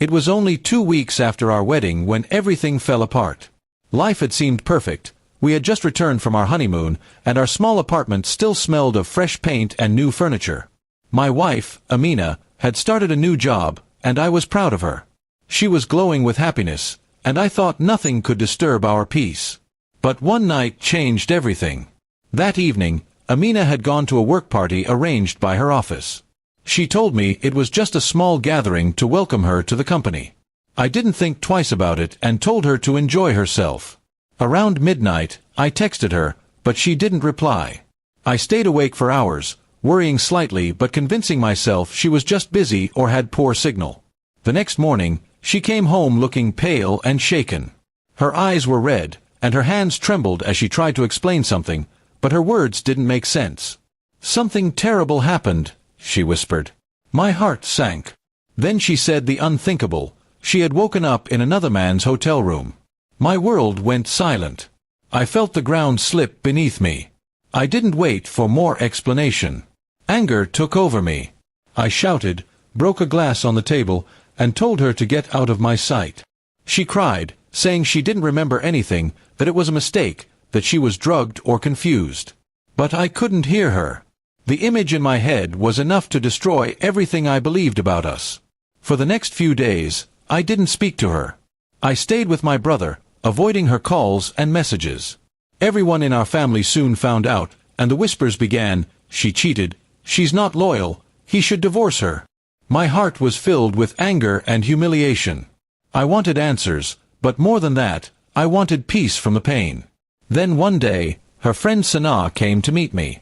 It was only 2 weeks after our wedding when everything fell apart. Life had seemed perfect. We had just returned from our honeymoon, and our small apartment still smelled of fresh paint and new furniture. My wife, Amina, had started a new job, and I was proud of her. She was glowing with happiness, and I thought nothing could disturb our peace. But one night changed everything. That evening, Amina had gone to a work party arranged by her office. She told me it was just a small gathering to welcome her to the company. I didn't think twice about it and told her to enjoy herself. Around midnight, I texted her, but she didn't reply. I stayed awake for hours, worrying slightly but convincing myself she was just busy or had poor signal. The next morning, she came home looking pale and shaken. Her eyes were red, and her hands trembled as she tried to explain something, but her words didn't make sense. "Something terrible happened," she whispered. My heart sank. Then she said the unthinkable. She had woken up in another man's hotel room. My world went silent. I felt the ground slip beneath me. I didn't wait for more explanation. Anger took over me. I shouted, broke a glass on the table, and told her to get out of my sight. She cried, saying she didn't remember anything, that it was a mistake, that she was drugged or confused. But I couldn't hear her. The image in my head was enough to destroy everything I believed about us. For the next few days, I didn't speak to her. I stayed with my brother, avoiding her calls and messages. Everyone in our family soon found out, and the whispers began, "She cheated, she's not loyal, he should divorce her." My heart was filled with anger and humiliation. I wanted answers, but more than that, I wanted peace from the pain. Then one day, her friend Sanaa came to meet me.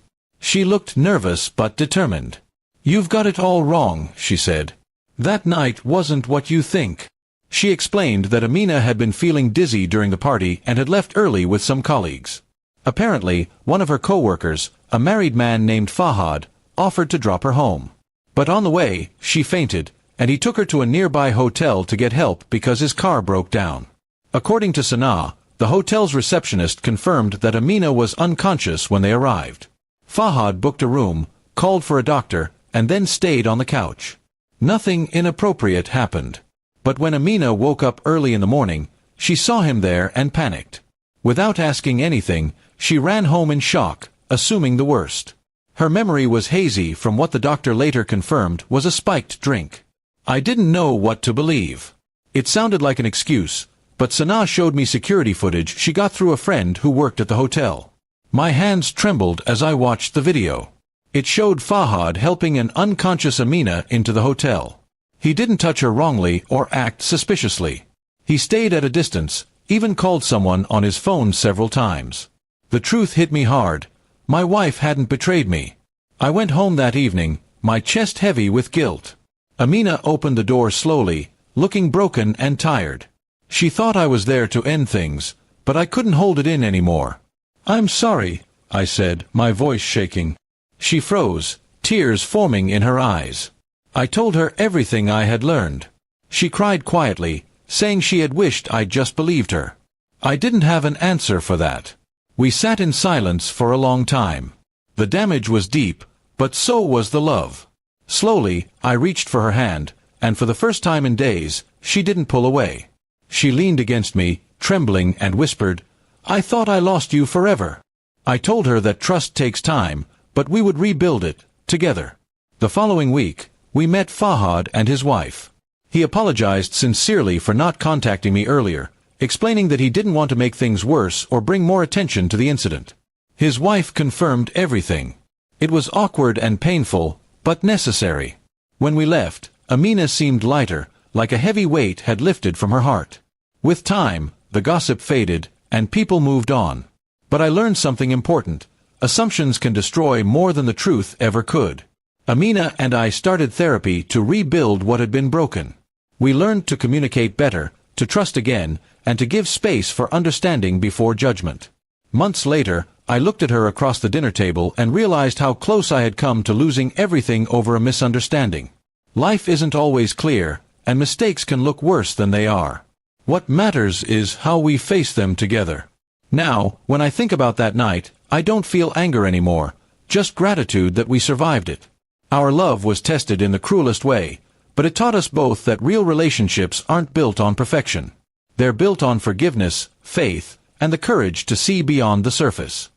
She looked nervous but determined. "You've got it all wrong," she said. "That night wasn't what you think." She explained that Amina had been feeling dizzy during the party and had left early with some colleagues. Apparently, one of her co-workers, a married man named Fahad, offered to drop her home. But on the way, she fainted, and he took her to a nearby hotel to get help because his car broke down. According to Sanaa, the hotel's receptionist confirmed that Amina was unconscious when they arrived. Fahad booked a room, called for a doctor, and then stayed on the couch. Nothing inappropriate happened. But when Amina woke up early in the morning, she saw him there and panicked. Without asking anything, she ran home in shock, assuming the worst. Her memory was hazy from what the doctor later confirmed was a spiked drink. I didn't know what to believe. It sounded like an excuse, but Sanaa showed me security footage she got through a friend who worked at the hotel. My hands trembled as I watched the video. It showed Fahad helping an unconscious Amina into the hotel. He didn't touch her wrongly or act suspiciously. He stayed at a distance, even called someone on his phone several times. The truth hit me hard. My wife hadn't betrayed me. I went home that evening, my chest heavy with guilt. Amina opened the door slowly, looking broken and tired. She thought I was there to end things, but I couldn't hold it in anymore. "I'm sorry," I said, my voice shaking. She froze, tears forming in her eyes. I told her everything I had learned. She cried quietly, saying she had wished I'd just believed her. I didn't have an answer for that. We sat in silence for a long time. The damage was deep, but so was the love. Slowly, I reached for her hand, and for the first time in days, she didn't pull away. She leaned against me, trembling, and whispered, "I thought I lost you forever." I told her that trust takes time, but we would rebuild it, together. The following week, we met Fahad and his wife. He apologized sincerely for not contacting me earlier, explaining that he didn't want to make things worse or bring more attention to the incident. His wife confirmed everything. It was awkward and painful, but necessary. When we left, Amina seemed lighter, like a heavy weight had lifted from her heart. With time, the gossip faded, and people moved on. But I learned something important. Assumptions can destroy more than the truth ever could. Amina and I started therapy to rebuild what had been broken. We learned to communicate better, to trust again, and to give space for understanding before judgment. Months later, I looked at her across the dinner table and realized how close I had come to losing everything over a misunderstanding. Life isn't always clear, and mistakes can look worse than they are. What matters is how we face them together. Now, when I think about that night, I don't feel anger anymore, just gratitude that we survived it. Our love was tested in the cruelest way, but it taught us both that real relationships aren't built on perfection. They're built on forgiveness, faith, and the courage to see beyond the surface.